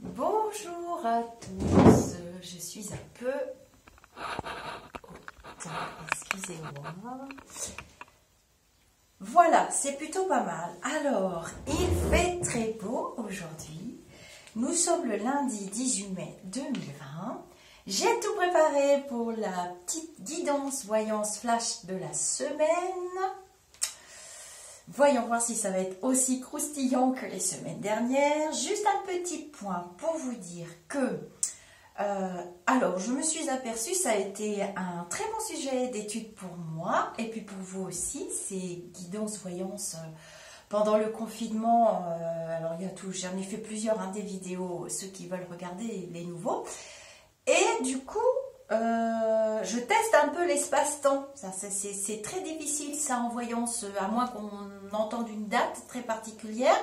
Bonjour à tous, je suis un peu... Excusez-moi. Voilà, c'est plutôt pas mal. Alors, il fait très beau aujourd'hui. Nous sommes le lundi 18 mai 2020. J'ai tout préparé pour la petite guidance voyance flash de la semaine. Voyons voir si ça va être aussi croustillant que les semaines dernières. Juste un petit point pour vous dire que... alors, je me suis aperçue, ça a été un très bon sujet d'étude pour moi et puis pour vous aussi, ces guidances voyances pendant le confinement. Alors, il y a tout, j'en ai fait plusieurs, des vidéos, ceux qui veulent regarder les nouveaux. Et du coup, je teste un peu l'espace-temps. C'est très difficile ça en voyance, à moins qu'on entende une date très particulière.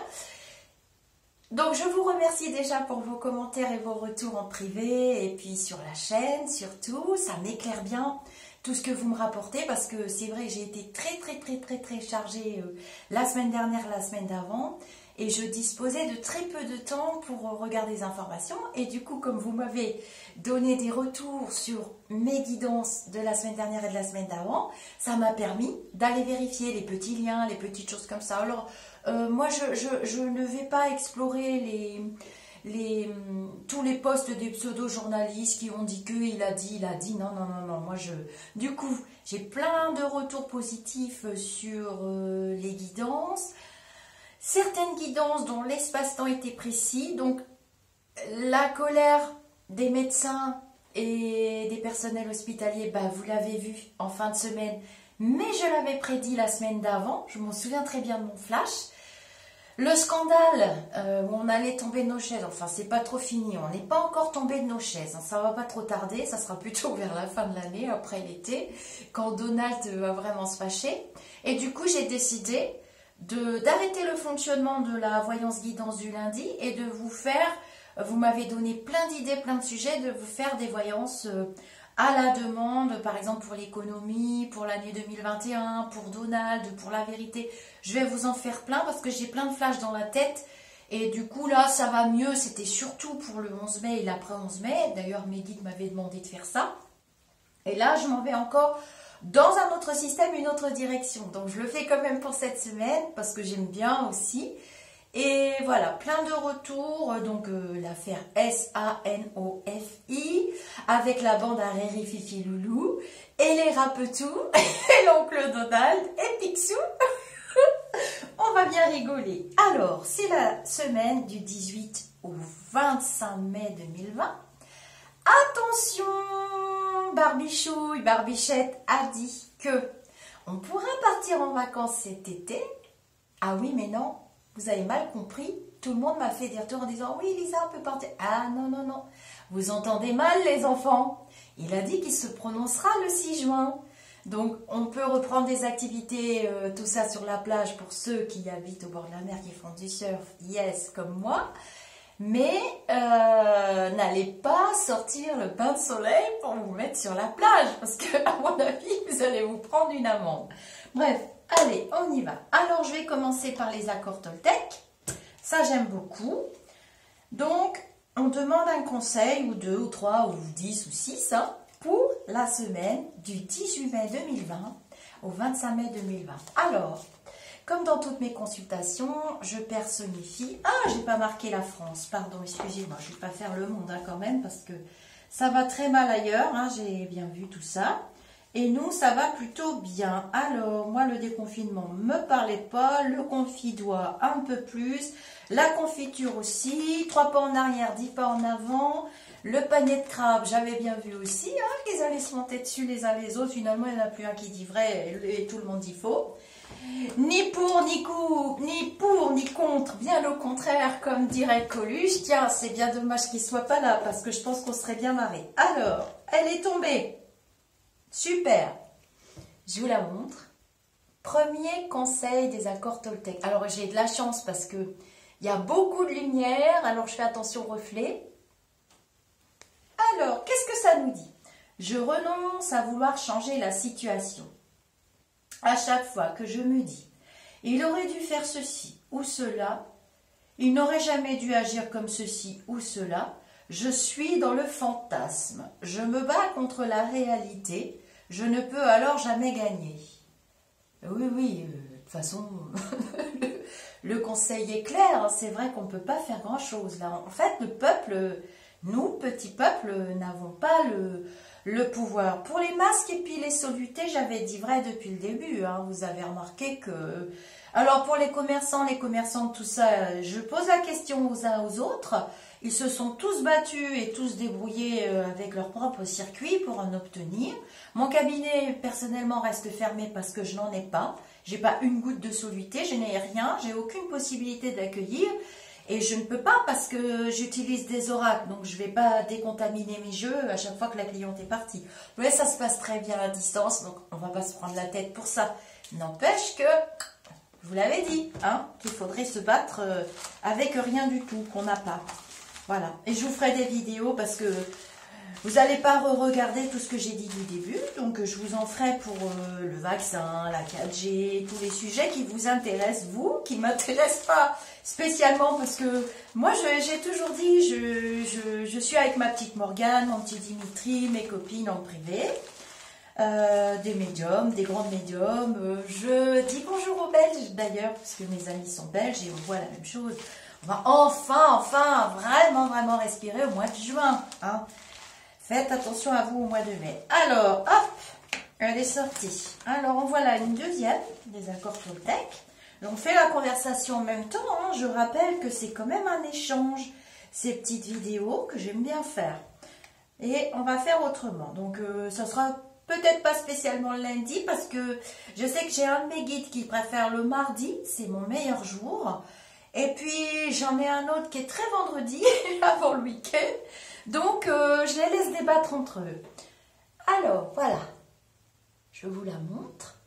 Donc je vous remercie déjà pour vos commentaires et vos retours en privé et puis sur la chaîne surtout, ça m'éclaire bien tout ce que vous me rapportez parce que c'est vrai, j'ai été très chargée la semaine dernière, la semaine d'avant et je disposais de très peu de temps pour regarder des informations et du coup comme vous m'avez donné des retours sur mes guidances de la semaine dernière et de la semaine d'avant, ça m'a permis d'aller vérifier les petits liens, les petites choses comme ça. Alors moi, je ne vais pas explorer tous les posts des pseudo-journalistes qui ont dit que, il a dit. Non. Moi, du coup, j'ai plein de retours positifs sur les guidances. Certaines guidances dont l'espace-temps était précis. Donc, la colère des médecins et des personnels hospitaliers, vous l'avez vu en fin de semaine. Mais je l'avais prédit la semaine d'avant. Je m'en souviens très bien de mon flash. Le scandale où on allait tomber de nos chaises, enfin c'est pas trop fini, on n'est pas encore tombé de nos chaises, ça va pas trop tarder, ça sera plutôt vers la fin de l'année, après l'été, quand Donald va vraiment se fâcher. Et du coup j'ai décidé d'arrêter le fonctionnement de la voyance guidance du lundi et de vous faire, vous m'avez donné plein d'idées, plein de sujets, de vous faire des voyances à la demande, par exemple pour l'économie, pour l'année 2021, pour Donald, pour la vérité. Je vais vous en faire plein parce que j'ai plein de flashs dans la tête. Et du coup, là, ça va mieux. C'était surtout pour le 11 mai et l'après 11 mai. D'ailleurs, mes guides m'avaient demandé de faire ça. Et là, je m'en vais encore dans un autre système, une autre direction. Donc, je le fais quand même pour cette semaine parce que j'aime bien aussi. Et voilà, plein de retours, donc l'affaire S-A-N-O-F-I, avec la bande à Riri, Fifi, Loulou, et les Rapetous, et l'oncle Donald, et Picsou. On va bien rigoler. Alors, c'est la semaine du 18 au 25 mai 2020. Attention, Barbichouille, Barbichette a dit que on pourra partir en vacances cet été. Ah oui, mais non. Vous avez mal compris, tout le monde m'a fait des retours en disant « Oui, Lisa, on peut partir. » Ah non, vous entendez mal les enfants. Il a dit qu'il se prononcera le 6 juin. Donc, on peut reprendre des activités, tout ça sur la plage pour ceux qui habitent au bord de la mer, qui font du surf, yes, comme moi. Mais n'allez pas sortir le bain de soleil pour vous mettre sur la plage, parce que à mon avis, vous allez vous prendre une amende. Bref. Allez, on y va. Alors, je vais commencer par les accords Toltec. Ça, j'aime beaucoup. Donc, on demande un conseil, ou 2, ou 3, ou 10, ou 6, pour la semaine du 18 mai 2020 au 25 mai 2020. Alors, comme dans toutes mes consultations, je personnifie... Ah, j'ai pas marqué la France. Pardon, excusez-moi. Je ne vais pas faire le monde quand même, parce que ça va très mal ailleurs. J'ai bien vu tout ça. Et nous, ça va plutôt bien. Alors, moi, le déconfinement ne me parlait pas. Le confidois, un peu plus. La confiture aussi. 3 pas en arrière, 10 pas en avant. Le panier de crabes, j'avais bien vu aussi. Qu'ils allaient se monter dessus les uns les autres. Finalement, il n'y en a plus un qui dit vrai et tout le monde dit faux. Ni pour, ni contre. Bien au contraire, comme dirait Coluche. Tiens, c'est bien dommage qu'il ne soit pas là parce que je pense qu'on serait bien marré. Alors, elle est tombée. Super, je vous la montre. Premier conseil des accords Toltec. Alors j'ai de la chance parce que il y a beaucoup de lumière, alors je fais attention au reflet. Alors, qu'est-ce que ça nous dit? Je renonce à vouloir changer la situation. À chaque fois que je me dis, il aurait dû faire ceci ou cela, Il n'aurait jamais dû agir comme ceci ou cela. Je suis dans le fantasme. Je me bats contre la réalité. Je ne peux alors jamais gagner. Oui, oui, de toute façon, le conseil est clair. Hein, c'est vrai qu'on ne peut pas faire grand-chose là. En fait, le peuple, nous, petits peuples, n'avons pas le pouvoir. Pour les masques et puis les solutés, j'avais dit vrai depuis le début. Hein, vous avez remarqué que... Alors pour les commerçantes, tout ça, je pose la question aux uns aux autres. Ils se sont tous battus et tous débrouillés avec leur propre circuit pour en obtenir. Mon cabinet, personnellement, reste fermé parce que je n'en ai pas. J'ai pas une goutte de soluté, je n'ai rien, j'ai aucune possibilité d'accueillir. Et je ne peux pas parce que j'utilise des oracles, donc je ne vais pas décontaminer mes jeux à chaque fois que la cliente est partie. Mais ça se passe très bien à distance, donc on ne va pas se prendre la tête pour ça. N'empêche que... Je vous l'avais dit, hein, qu'il faudrait se battre avec rien du tout, qu'on n'a pas. Voilà. Et je vous ferai des vidéos parce que vous n'allez pas regarder tout ce que j'ai dit du début. Donc, je vous en ferai pour le vaccin, la 4G, tous les sujets qui vous intéressent, vous, qui ne m'intéressent pas spécialement. Parce que moi, j'ai toujours dit, je suis avec ma petite Morgane, mon petit Dimitri, mes copines en privé. Des médiums, des grandes médiums. Je dis bonjour aux Belges d'ailleurs, parce que mes amis sont belges et on voit la même chose. On va enfin, vraiment respirer au mois de juin. Hein. Faites attention à vous au mois de mai. Alors, hop, elle est sortie. Alors, en voilà une deuxième, des accords Toltec. On fait la conversation en même temps. Hein. Je rappelle que c'est quand même un échange, ces petites vidéos que j'aime bien faire. Et on va faire autrement. Donc, ça sera... Peut-être pas spécialement le lundi parce que je sais que j'ai un de mes guides qui préfère le mardi, c'est mon meilleur jour. Et puis j'en ai un autre qui est très vendredi, avant le week-end. Donc je les laisse débattre entre eux. Alors voilà, je vous la montre.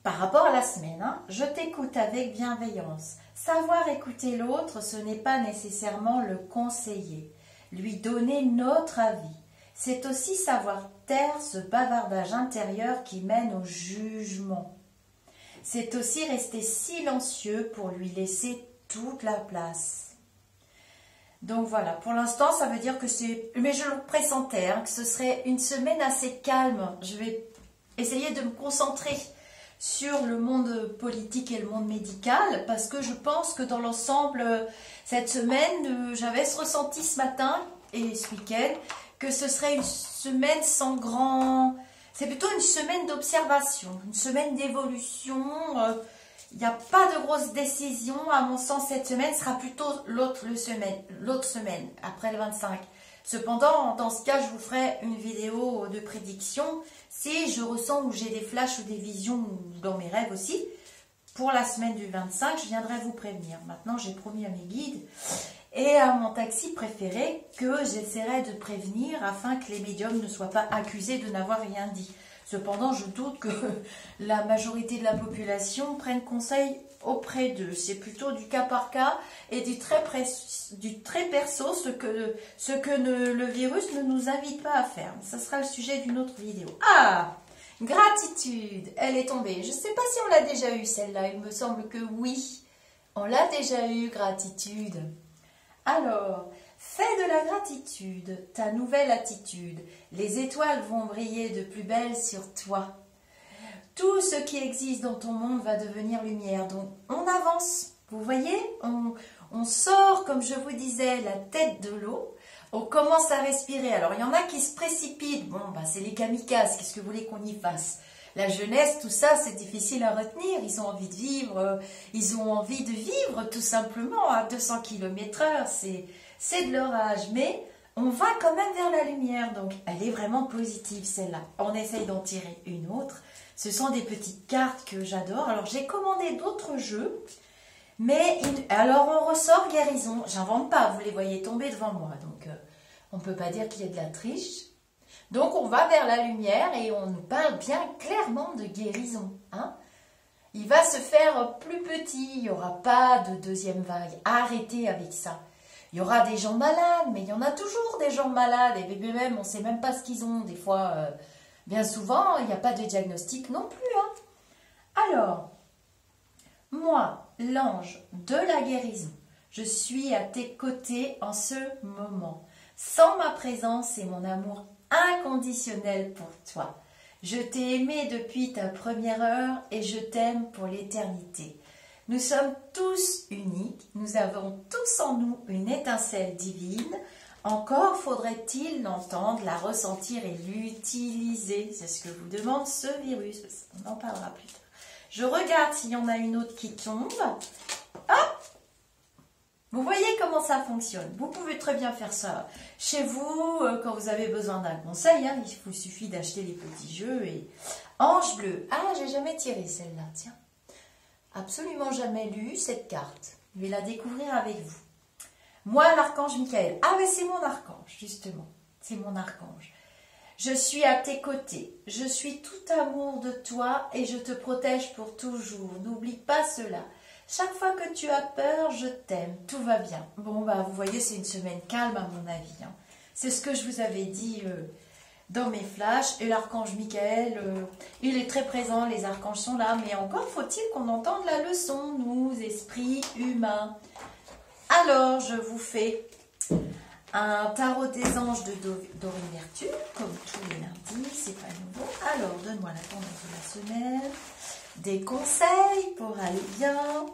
Par rapport à la semaine, hein, je t'écoute avec bienveillance. Savoir écouter l'autre, ce n'est pas nécessairement le conseiller, lui donner notre avis. C'est aussi savoir taire ce bavardage intérieur qui mène au jugement. C'est aussi rester silencieux pour lui laisser toute la place. Donc voilà, pour l'instant, ça veut dire que c'est... Mais je le pressentais, hein, que ce serait une semaine assez calme. Je vais essayer de me concentrer sur le monde politique et le monde médical parce que je pense que dans l'ensemble, cette semaine, j'avais ce ressenti ce matin et ce week-end, que ce serait une semaine sans grand... C'est plutôt une semaine d'observation, une semaine d'évolution. Il n'y a pas de grosses décisions. À mon sens, cette semaine sera plutôt l'autre semaine, après le 25. Cependant, dans ce cas, je vous ferai une vidéo de prédiction si je ressens ou j'ai des flashs ou des visions dans mes rêves aussi. Pour la semaine du 25, je viendrai vous prévenir. Maintenant, j'ai promis à mes guides et à mon taxi préféré que j'essaierai de prévenir afin que les médiums ne soient pas accusés de n'avoir rien dit. Cependant, je doute que la majorité de la population prenne conseil auprès d'eux. C'est plutôt du cas par cas et du très perso, ce que le virus ne nous invite pas à faire. Ça sera le sujet d'une autre vidéo. Ah, gratitude, elle est tombée. Je ne sais pas si on l'a déjà eu celle-là, il me semble que oui. On l'a déjà eu, gratitude. Alors, fais de la gratitude ta nouvelle attitude. Les étoiles vont briller de plus belle sur toi. Tout ce qui existe dans ton monde va devenir lumière. Donc, on avance. Vous voyez, on sort, comme je vous disais, la tête de l'eau. On commence à respirer. Alors, il y en a qui se précipitent. Bon, bah, c'est les kamikazes. Qu'est-ce que vous voulez qu'on y fasse? La jeunesse, tout ça, c'est difficile à retenir. Ils ont envie de vivre. Ils ont envie de vivre, tout simplement, à 200 km/h. C'est de leur âge. Mais on va quand même vers la lumière. Donc, elle est vraiment positive, celle-là. On essaye d'en tirer une autre. Ce sont des petites cartes que j'adore. Alors, j'ai commandé d'autres jeux. Mais, alors, on ressort guérison. J'invente pas, vous les voyez tomber devant moi. Donc, on ne peut pas dire qu'il y a de la triche. Donc, on va vers la lumière et on nous parle bien clairement de guérison. Hein? Il va se faire plus petit. Il n'y aura pas de deuxième vague. Arrêtez avec ça. Il y aura des gens malades, mais il y en a toujours des gens malades. Et bébés même, on ne sait même pas ce qu'ils ont. Des fois, bien souvent, il n'y a pas de diagnostic non plus. Hein? Alors, moi, l'ange de la guérison. Je suis à tes côtés en ce moment. Sans ma présence et mon amour inconditionnel pour toi. Je t'ai aimé depuis ta première heure et je t'aime pour l'éternité. Nous sommes tous uniques, nous avons tous en nous une étincelle divine. Encore faudrait-il l'entendre, la ressentir et l'utiliser. C'est ce que vous demande ce virus. On en parlera plus tard. Je regarde s'il y en a une autre qui tombe. Hop! Vous voyez comment ça fonctionne. Vous pouvez très bien faire ça chez vous, quand vous avez besoin d'un conseil. Hein, il vous suffit d'acheter les petits jeux. Et Ange bleu. Ah, j'ai jamais tiré celle-là, tiens. Absolument jamais lu cette carte. Je vais la découvrir avec vous. Moi, l'archange Michael. Ah, mais c'est mon archange, justement. C'est mon archange. Je suis à tes côtés. Je suis tout amour de toi et je te protège pour toujours. N'oublie pas cela. Chaque fois que tu as peur, je t'aime. Tout va bien. Bon, bah, vous voyez, c'est une semaine calme à mon avis. Hein. C'est ce que je vous avais dit dans mes flashs. Et l'archange Michael, il est très présent. Les archanges sont là. Mais encore faut-il qu'on entende la leçon, nous, esprits humains. Alors, je vous fais un tarot des anges de Dorine Virtue, comme tous les lundis, c'est pas nouveau. Alors, donne-moi la tendance de la semaine. Des conseils pour aller bien.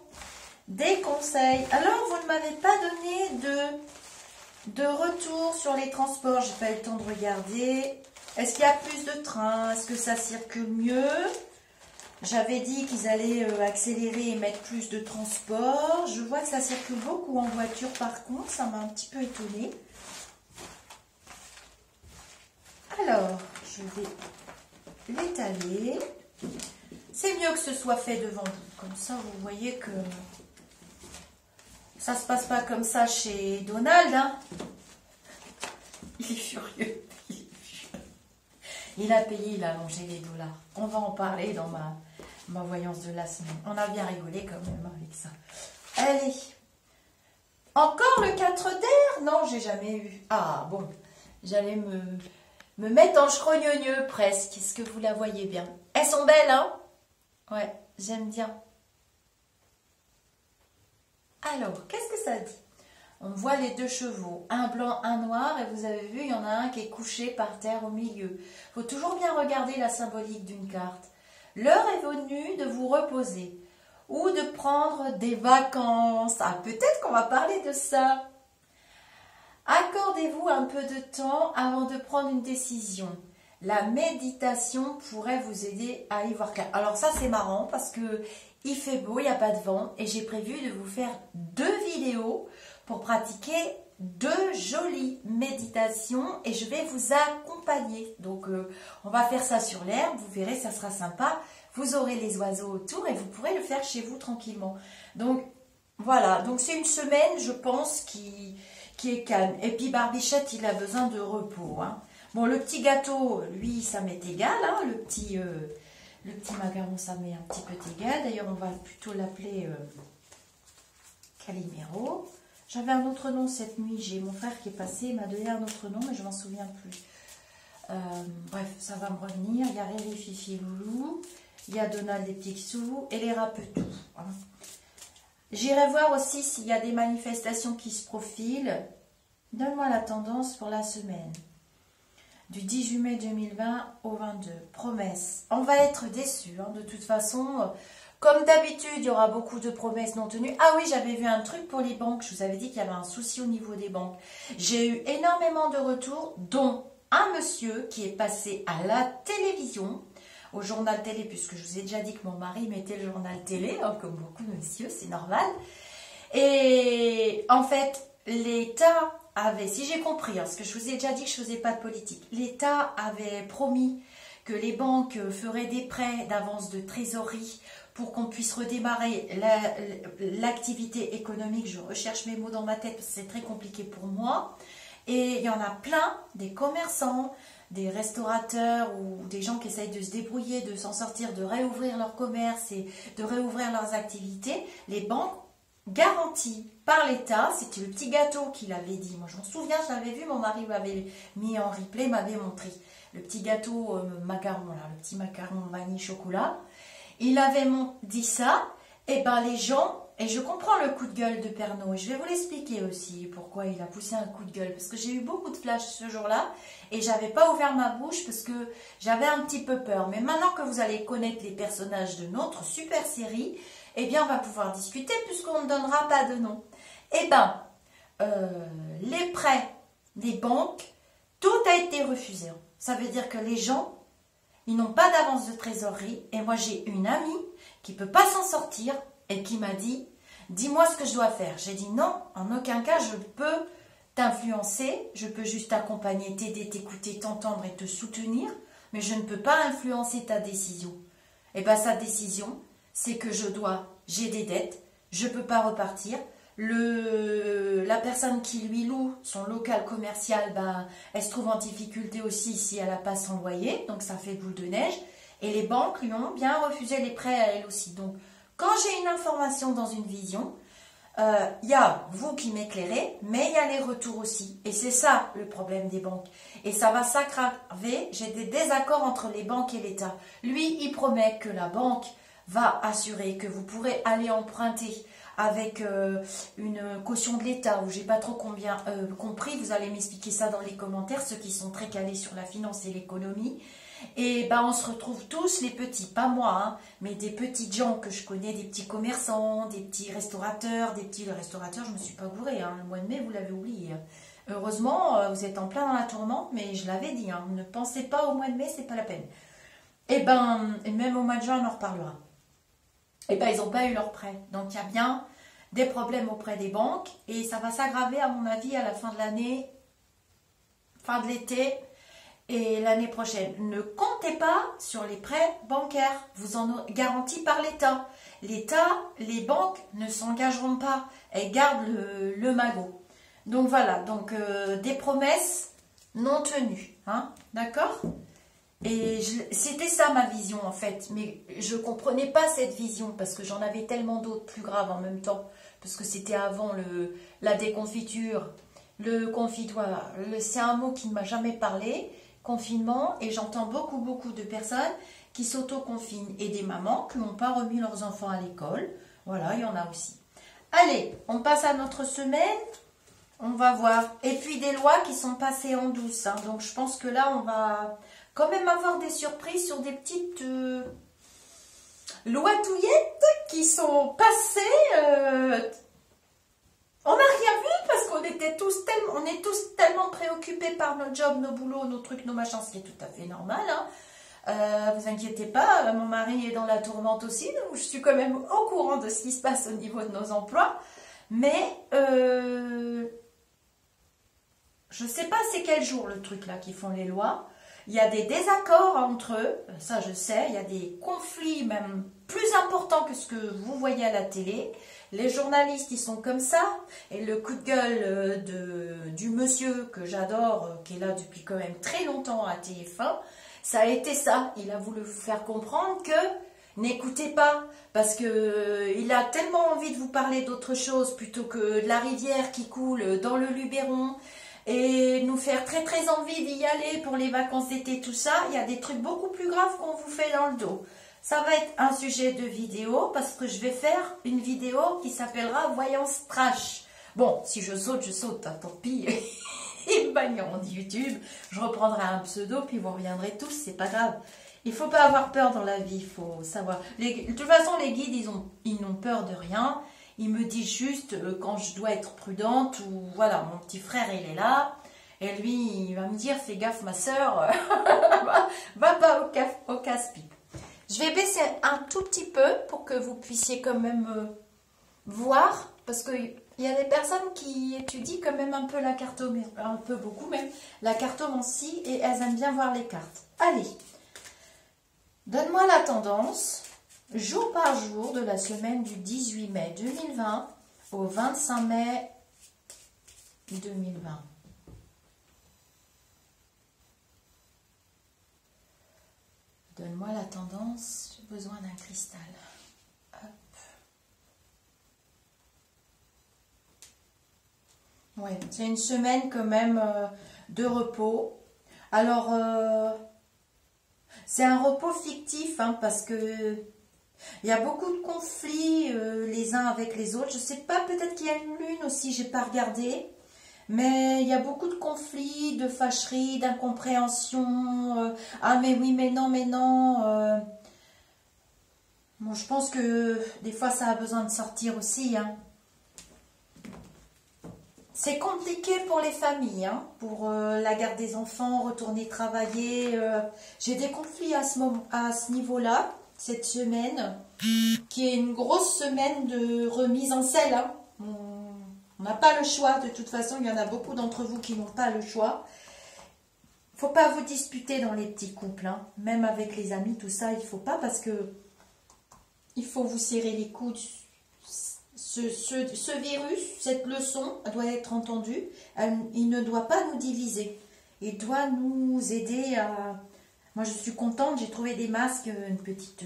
Des conseils. Alors, vous ne m'avez pas donné de retour sur les transports. J'ai pas eu le temps de regarder. Est-ce qu'il y a plus de trains? Est-ce que ça circule mieux? J'avais dit qu'ils allaient accélérer et mettre plus de transport. Je vois que ça circule beaucoup en voiture par contre. Ça m'a un petit peu étonnée. Alors, je vais l'étaler. C'est mieux que ce soit fait devant vous. Comme ça, vous voyez que ça se passe pas comme ça chez Donald. Hein. Il est furieux. Il a payé, il a allongé les dollars. On va en parler dans ma voyance de la semaine. On a bien rigolé quand même avec ça. Allez. Encore le 4 d'air? Non, j'ai jamais eu. Ah, bon. J'allais me mettre en schrogneux presque. Est-ce que vous la voyez bien? Elles sont belles, hein? Ouais, j'aime bien. Alors, qu'est-ce que ça dit? On voit les deux chevaux, un blanc, un noir, et vous avez vu, il y en a un qui est couché par terre au milieu. Il faut toujours bien regarder la symbolique d'une carte. L'heure est venue de vous reposer ou de prendre des vacances. Ah, peut-être qu'on va parler de ça. Accordez-vous un peu de temps avant de prendre une décision. La méditation pourrait vous aider à y voir clair. Alors ça, c'est marrant parce que il fait beau, il n'y a pas de vent, et j'ai prévu de vous faire 2 vidéos pour pratiquer 2 jolies méditations et je vais vous accompagner. Donc, on va faire ça sur l'herbe, vous verrez, ça sera sympa. Vous aurez les oiseaux autour et vous pourrez le faire chez vous tranquillement. Donc, voilà. Donc, c'est une semaine, je pense, qui est calme. Et puis, Barbichette, il a besoin de repos. Hein. Bon, le petit gâteau, lui, ça m'est égal. Hein, le petit macaron, ça m'est un petit peu égal. D'ailleurs, on va plutôt l'appeler Calimero. J'avais un autre nom cette nuit. J'ai mon frère qui est passé, il m'a donné un autre nom, mais je m'en souviens plus. Bref, ça va me revenir. Il y a Riri, Fifi, Loulou. Il y a Donald et Picsou et les Rapetou. Hein. J'irai voir aussi s'il y a des manifestations qui se profilent. Donne-moi la tendance pour la semaine. Du 18 mai 2020 au 22. Promesse. On va être déçus. Hein. De toute façon, comme d'habitude, il y aura beaucoup de promesses non tenues. Ah oui, j'avais vu un truc pour les banques. Je vous avais dit qu'il y avait un souci au niveau des banques. J'ai eu énormément de retours, dont un monsieur qui est passé à la télévision, au journal télé, puisque je vous ai déjà dit que mon mari mettait le journal télé, hein, comme beaucoup de messieurs, c'est normal. Et en fait, l'État avait, si j'ai compris, hein, parce que je vous ai déjà dit que je ne faisais pas de politique, l'État avait promis que les banques feraient des prêts d'avance de trésorerie pour qu'on puisse redémarrer l'activité économique. Je recherche mes mots dans ma tête parce que c'est très compliqué pour moi. Et il y en a plein, des commerçants, des restaurateurs ou des gens qui essayent de se débrouiller, de s'en sortir, de réouvrir leur commerce et de réouvrir leurs activités. Les banques garanties par l'État, c'était le petit gâteau qu'il avait dit. Moi, je m'en souviens, je l'avais vu, mon mari m'avait mis en replay, m'avait montré. Le petit gâteau macaron, là, le petit macaron vanille chocolat. Il avait dit ça, et ben les gens et je comprends le coup de gueule de Pernod. Je vais vous l'expliquer aussi pourquoi il a poussé un coup de gueule. Parce que j'ai eu beaucoup de flash ce jour-là et j'avais pas ouvert ma bouche parce que j'avais un petit peu peur. Mais maintenant que vous allez connaître les personnages de notre super série, eh bien on va pouvoir discuter puisqu'on ne donnera pas de nom. Eh bien, les prêts des banques, tout a été refusé. Ça veut dire que les gens, ils n'ont pas d'avance de trésorerie. Et moi, j'ai une amie qui ne peut pas s'en sortir et qui m'a dit, dis-moi ce que je dois faire. J'ai dit non, en aucun cas, je peux t'influencer. Je peux juste t'accompagner, t'aider, t'écouter, t'entendre et te soutenir. Mais je ne peux pas influencer ta décision. Et bien, sa décision, c'est que j'ai des dettes, je ne peux pas repartir. La personne qui lui loue son local commercial, elle se trouve en difficulté aussi si elle n'a pas son loyer, donc ça fait boule de neige. Et les banques lui ont bien refusé les prêts à elle aussi. Donc, quand j'ai une information dans une vision, il y a vous qui m'éclairez, mais il y a les retours aussi. Et c'est ça le problème des banques. Et ça va s'aggraver. J'ai des désaccords entre les banques et l'État. Lui, il promet que la banque va assurer que vous pourrez aller emprunter avec une caution de l'État, ou j'ai pas trop compris, vous allez m'expliquer ça dans les commentaires, ceux qui sont très calés sur la finance et l'économie. Et on se retrouve tous, les petits, pas moi, hein, mais des petits gens que je connais, des petits commerçants, des petits restaurateurs, le restaurateur, je me suis pas gourée, hein, le mois de mai, vous l'avez oublié. Heureusement, vous êtes en plein dans la tourmente, mais je l'avais dit, hein, ne pensez pas au mois de mai, c'est pas la peine. Et même au mois de juin, on en reparlera. Et ils n'ont pas eu leur prêt. Donc, il y a bien des problèmes auprès des banques. Et ça va s'aggraver, à mon avis, à la fin de l'année, fin de l'été et l'année prochaine. Ne comptez pas sur les prêts bancaires. Vous en garantis par l'État. L'État, les banques ne s'engageront pas. Elles gardent le magot. Donc, voilà. Donc, des promesses non tenues. Hein, d'accord ? Et c'était ça ma vision en fait, mais je ne comprenais pas cette vision parce que j'en avais tellement d'autres plus graves en même temps, parce que c'était avant la déconfiture, le confitoire, c'est un mot qui ne m'a jamais parlé, confinement, et j'entends beaucoup de personnes qui s'auto-confinent et des mamans qui n'ont pas remis leurs enfants à l'école, voilà, il y en a aussi. Allez, on passe à notre semaine, on va voir, et puis des lois qui sont passées en douce, hein. Donc je pense que là on va quand même avoir des surprises sur des petites loitouillettes qui sont passées. On n'a rien vu parce qu'on était on est tous tellement préoccupés par nos jobs, nos boulots, nos trucs, nos machins, ce qui est tout à fait normal. Hein. Vous inquiétez pas, mon mari est dans la tourmente aussi, donc je suis quand même au courant de ce qui se passe au niveau de nos emplois. Mais je sais pas c'est quel jour le truc là qui font les lois. Il y a des désaccords entre eux, ça je sais, il y a des conflits même plus importants que ce que vous voyez à la télé. Les journalistes, ils sont comme ça, et le coup de gueule du monsieur que j'adore, qui est là depuis quand même très longtemps à TF1, ça a été ça. Il a voulu vous faire comprendre que n'écoutez pas, parce que il a tellement envie de vous parler d'autre chose plutôt que de la rivière qui coule dans le Luberon, et nous faire très envie d'y aller pour les vacances d'été, tout ça. Il y a des trucs beaucoup plus graves qu'on vous fait dans le dos. Ça va être un sujet de vidéo parce que je vais faire une vidéo qui s'appellera Voyance Trash. Bon, si je saute, hein, tant pis. Ils me bagneront de YouTube. Je reprendrai un pseudo puis vous reviendrez tous, c'est pas grave. Il ne faut pas avoir peur dans la vie, il faut savoir. De toute façon, les guides, ils n'ont peur de rien. Ils me disent juste quand je dois être prudente ou voilà, mon petit frère il est là et lui il va me dire fais gaffe ma soeur, va pas au casse-pipe. Je vais baisser un tout petit peu pour que vous puissiez quand même voir parce qu'il y a des personnes qui étudient quand même un peu la cartomancie, un peu beaucoup même, la cartomancie et elles aiment bien voir les cartes. Allez, donne-moi la tendance. Jour par jour de la semaine du 18 mai 2020 au 25 mai 2020. Donne-moi la tendance, j'ai besoin d'un cristal. Hop. Ouais, c'est une semaine quand même de repos. Alors, c'est un repos fictif hein, parce que Il y a beaucoup de conflits les uns avec les autres. Je sais pas, peut-être qu'il y a une lune aussi, j'ai pas regardé. Mais il y a beaucoup de conflits, de fâcheries, d'incompréhension. Ah mais oui, mais non, mais non. Bon, je pense que des fois ça a besoin de sortir aussi, hein. C'est compliqué pour les familles, hein, pour la garde des enfants, retourner travailler. J'ai des conflits à ce niveau-là, cette semaine, qui est une grosse semaine de remise en selle, hein. On n'a pas le choix, de toute façon, il y en a beaucoup d'entre vous qui n'ont pas le choix. Il ne faut pas vous disputer dans les petits couples, hein. Même avec les amis, tout ça, il ne faut pas, parce que il faut vous serrer les coudes. Ce virus, cette leçon, doit être entendue. Il ne doit pas nous diviser. Il doit nous aider à... Moi, je suis contente, j'ai trouvé des masques, une petite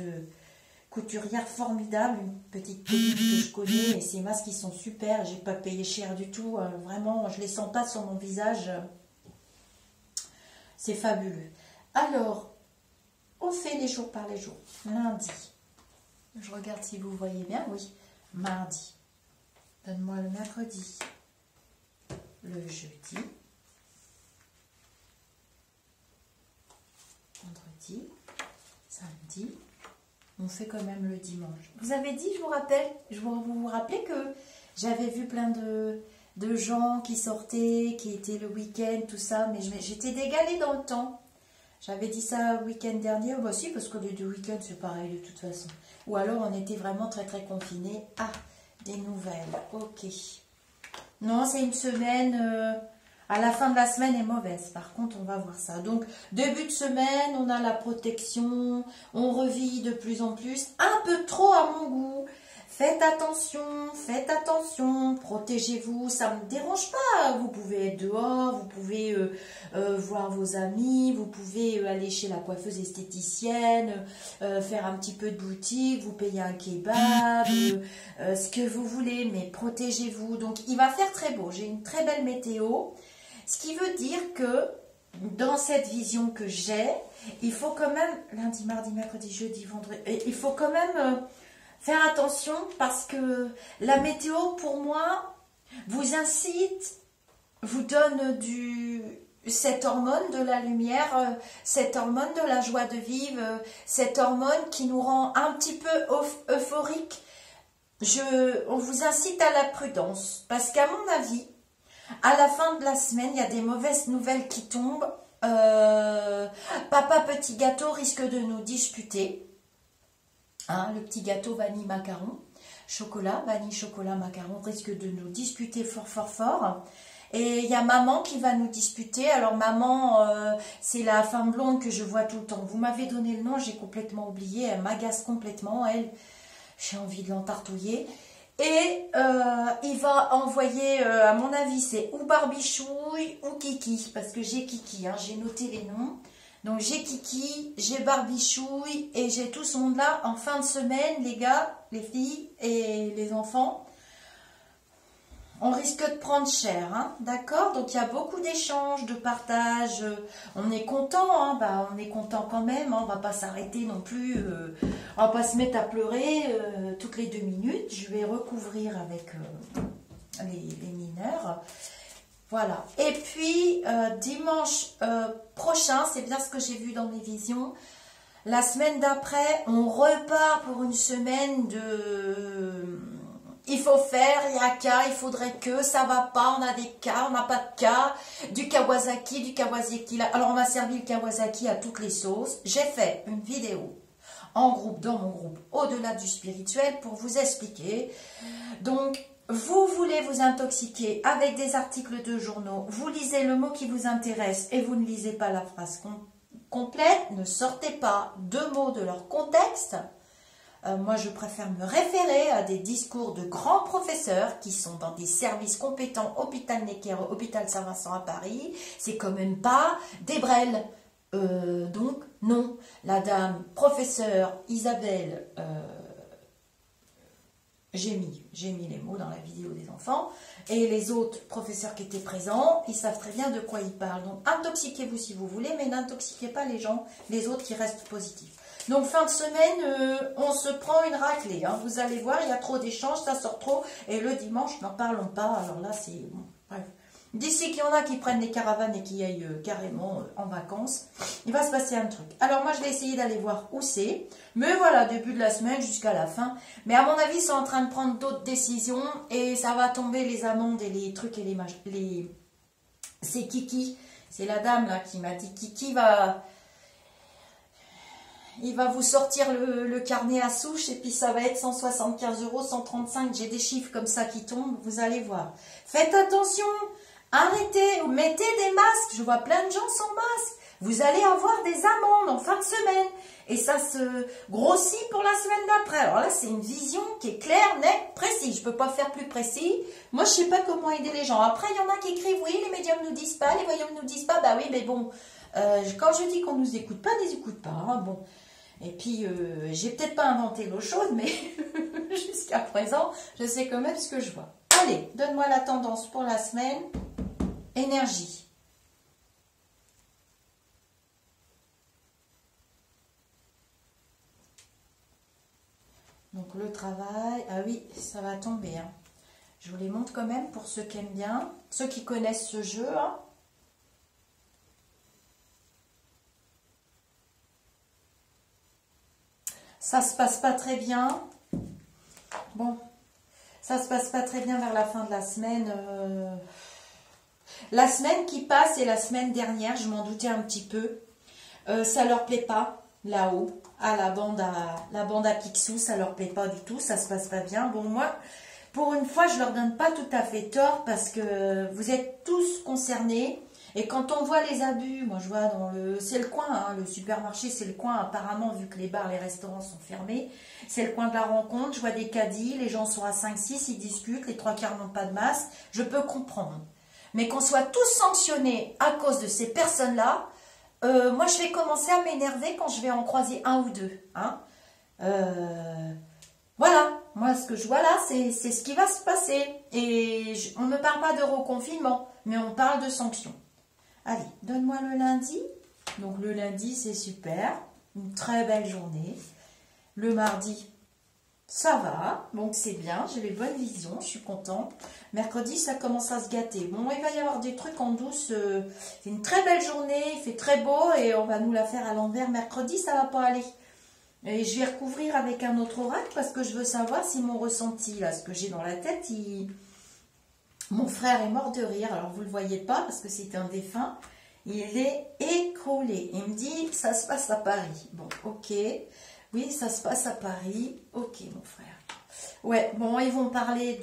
couturière formidable, une petite copine que je connais, et ces masques, ils sont super, j'ai pas payé cher du tout, vraiment, je les sens pas sur mon visage. C'est fabuleux. Alors, on fait les jours par les jours. Lundi. Je regarde si vous voyez bien, oui. Mardi. Donne-moi le mercredi. Le jeudi. Vendredi. Samedi. On fait quand même le dimanche. Vous avez dit, vous vous rappelez que j'avais vu plein de gens qui sortaient, qui étaient le week-end, tout ça, mais j'étais dégalée dans le temps. J'avais dit ça le week-end dernier, bah si, parce que les deux week-ends, c'est pareil de toute façon. Ou alors, on était vraiment très très confinés. Ah, des nouvelles, ok. Non, c'est une semaine, à la fin de la semaine est mauvaise. Par contre, on va voir ça. Donc, début de semaine, on a la protection, on revit de plus en plus, un peu trop à mon goût. Faites attention, protégez-vous, ça ne me dérange pas. Vous pouvez être dehors, vous pouvez voir vos amis, vous pouvez aller chez la coiffeuse esthéticienne, faire un petit peu de boutique, vous payer un kebab, ce que vous voulez, mais protégez-vous. Donc, il va faire très beau, j'ai une très belle météo, ce qui veut dire que dans cette vision que j'ai, il faut quand même, lundi, mardi, mercredi, jeudi, vendredi, il faut quand même... faire attention parce que la météo, pour moi, vous incite, vous donne cette hormone de la lumière, cette hormone de la joie de vivre, cette hormone qui nous rend un petit peu euphorique. On vous incite à la prudence parce qu'à mon avis, à la fin de la semaine, il y a des mauvaises nouvelles qui tombent. Papa Petit Gâteau risque de nous disputer. Hein, le petit gâteau vanille macaron, chocolat, vanille chocolat macaron risque de nous disputer fort. Et il y a maman qui va nous disputer. Alors maman, c'est la femme blonde que je vois tout le temps. Vous m'avez donné le nom, j'ai complètement oublié. Elle m'agace complètement. Elle, j'ai envie de l'entartouiller. Et il va envoyer, à mon avis, c'est ou Barbichouille ou Kiki. Parce que j'ai Kiki, hein, j'ai noté les noms. Donc j'ai Kiki, j'ai Barbichouille et j'ai tout ce monde-là en fin de semaine, les gars, les filles et les enfants. On risque de prendre cher, hein, d'accord? Donc il y a beaucoup d'échanges, de partage. On est content, hein, bah, on est content quand même. Hein, on va pas s'arrêter non plus. On va pas se mettre à pleurer toutes les 2 minutes. Je vais recouvrir avec les mineurs. Voilà. Et puis, dimanche prochain, c'est bien ce que j'ai vu dans mes visions. La semaine d'après, on repart pour une semaine de... Il faut faire, il y a qu'à, il faudrait que, ça va pas, on a des cas, on n'a pas de cas, du Kawasaki. Alors, on m'a servi le Kawasaki à toutes les sauces. J'ai fait une vidéo en groupe, dans mon groupe, au-delà du spirituel, pour vous expliquer. Donc, vous voulez vous intoxiquer avec des articles de journaux, vous lisez le mot qui vous intéresse et vous ne lisez pas la phrase complète, ne sortez pas 2 mots de leur contexte. Moi, je préfère me référer à des discours de grands professeurs qui sont dans des services compétents, Hôpital Necker, Hôpital Saint-Vincent à Paris. C'est quand même pas des brels. Donc, non. La dame professeure Isabelle... j'ai mis les mots dans la vidéo des enfants. Et les autres professeurs qui étaient présents, ils savent très bien de quoi ils parlent. Donc, intoxiquez-vous si vous voulez, mais n'intoxiquez pas les gens, les autres qui restent positifs. Donc fin de semaine, on se prend une raclée. Hein. Vous allez voir, il y a trop d'échanges, ça sort trop. Et le dimanche, n'en parlons pas. Alors là, c'est... Bon, bref. D'ici qu'il y en a qui prennent des caravanes et qui aillent carrément en vacances, il va se passer un truc. Alors moi, je vais essayer d'aller voir où c'est. Mais voilà, début de la semaine jusqu'à la fin. Mais à mon avis, ils sont en train de prendre d'autres décisions. Et ça va tomber les amendes et les trucs et les... C'est Kiki. C'est la dame là qui m'a dit Kiki va... Il va vous sortir le carnet à souche et puis ça va être 175 €, 135. J'ai des chiffres comme ça qui tombent, vous allez voir. Faites attention, arrêtez, mettez des masques. Je vois plein de gens sans masque. Vous allez avoir des amendes en fin de semaine. Et ça se grossit pour la semaine d'après. Alors là, c'est une vision qui est claire, nette, précise. Je ne peux pas faire plus précis. Moi, je ne sais pas comment aider les gens. Après, il y en a qui écrivent, oui, les médiums ne nous disent pas, les voyants ne nous disent pas. Bah oui, mais bon, quand je dis qu'on ne nous écoute pas, on ne nous écoute pas. Hein, bon. Et puis, j'ai peut-être pas inventé l'eau chaude, mais jusqu'à présent, je sais quand même ce que je vois. Allez, donne-moi la tendance pour la semaine. Énergie. Donc, le travail. Ah oui, ça va tomber. Hein. Je vous les montre quand même pour ceux qui aiment bien. Ceux qui connaissent ce jeu. Hein. Ça se passe pas très bien. Bon, ça se passe pas très bien vers la fin de la semaine. La semaine qui passe et la semaine dernière, je m'en doutais un petit peu. Ça leur plaît pas là-haut, à la bande à Picsou, ça leur plaît pas du tout, ça se passe pas bien. Bon, moi, pour une fois, je leur donne pas tout à fait tort parce que vous êtes tous concernés. Et quand on voit les abus, moi je vois dans le... C'est le coin, hein, le supermarché, c'est le coin apparemment, vu que les bars, les restaurants sont fermés. C'est le coin de la rencontre, je vois des caddies, les gens sont à 5-6, ils discutent, les trois quarts n'ont pas de masque. Je peux comprendre. Mais qu'on soit tous sanctionnés à cause de ces personnes-là, moi je vais commencer à m'énerver quand je vais en croiser un ou deux. Hein. Voilà, moi ce que je vois là, c'est ce qui va se passer. Et on ne parle pas de reconfinement, mais on parle de sanctions. Allez, donne-moi le lundi. Donc le lundi, c'est super. Une très belle journée. Le mardi, ça va. Donc c'est bien, j'ai les bonnes visions, je suis contente. Mercredi, ça commence à se gâter. Bon, il va y avoir des trucs en douce. C'est une très belle journée, il fait très beau et on va nous la faire à l'envers. Mercredi, ça va pas aller. Et je vais recouvrir avec un autre oracle parce que je veux savoir si mon ressenti, là, ce que j'ai dans la tête, mon frère est mort de rire, alors vous ne le voyez pas parce que c'est un défunt. Il est écroulé. Il me dit, ça se passe à Paris. Bon, ok. Oui, ça se passe à Paris. Ok, mon frère. Ouais, bon, ils vont parler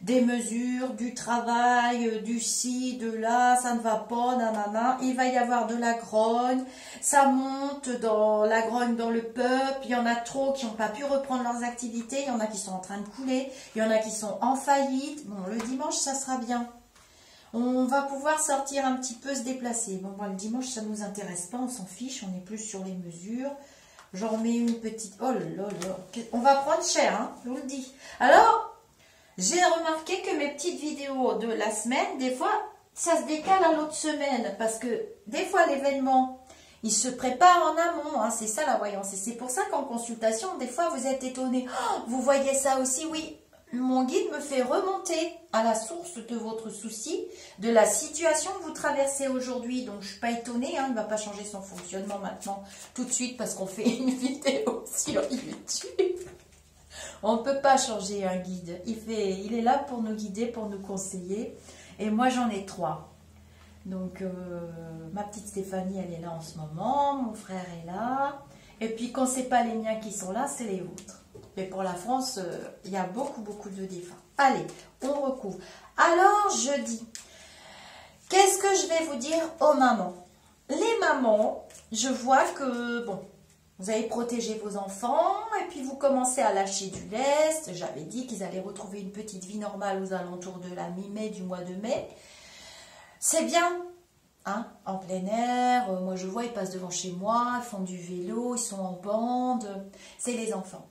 des mesures, du travail, du ci, de là, ça ne va pas, nanana. Il va y avoir de la grogne. Ça monte dans la grogne dans le peuple. Il y en a trop qui n'ont pas pu reprendre leurs activités. Il y en a qui sont en train de couler. Il y en a qui sont en faillite. Bon, le dimanche, ça sera bien. On va pouvoir sortir un petit peu, se déplacer. Bon, le dimanche, ça ne nous intéresse pas. On s'en fiche. On est plus sur les mesures. J'en mets une petite... Oh là là. On va prendre cher, hein, je vous le dis. Alors... J'ai remarqué que mes petites vidéos de la semaine, des fois, ça se décale à l'autre semaine. Parce que des fois, l'événement, il se prépare en amont. Hein, c'est ça la voyance. Et c'est pour ça qu'en consultation, des fois, vous êtes étonné. Oh, vous voyez ça aussi? Oui, mon guide me fait remonter à la source de votre souci, de la situation que vous traversez aujourd'hui. Donc, je ne suis pas étonnée. Hein, il ne va pas changer son fonctionnement maintenant, tout de suite, parce qu'on fait une vidéo sur YouTube. On ne peut pas changer un guide. Il est là pour nous guider, pour nous conseiller. Et moi, j'en ai 3. Donc, ma petite Stéphanie, elle est là en ce moment. Mon frère est là. Et puis, quand ce n'est pas les miens qui sont là, c'est les vôtres. Mais pour la France, il y a beaucoup, beaucoup de défunts. Allez, on recouvre. Alors, jeudi, qu'est-ce que je vais vous dire aux mamans? Les mamans, je vois que, bon... Vous avez protégé vos enfants et puis vous commencez à lâcher du lest. J'avais dit qu'ils allaient retrouver une petite vie normale aux alentours de la mi-mai, du mois de mai. C'est bien, hein, en plein air. Moi, je vois, ils passent devant chez moi, ils font du vélo, ils sont en bande. C'est les enfants.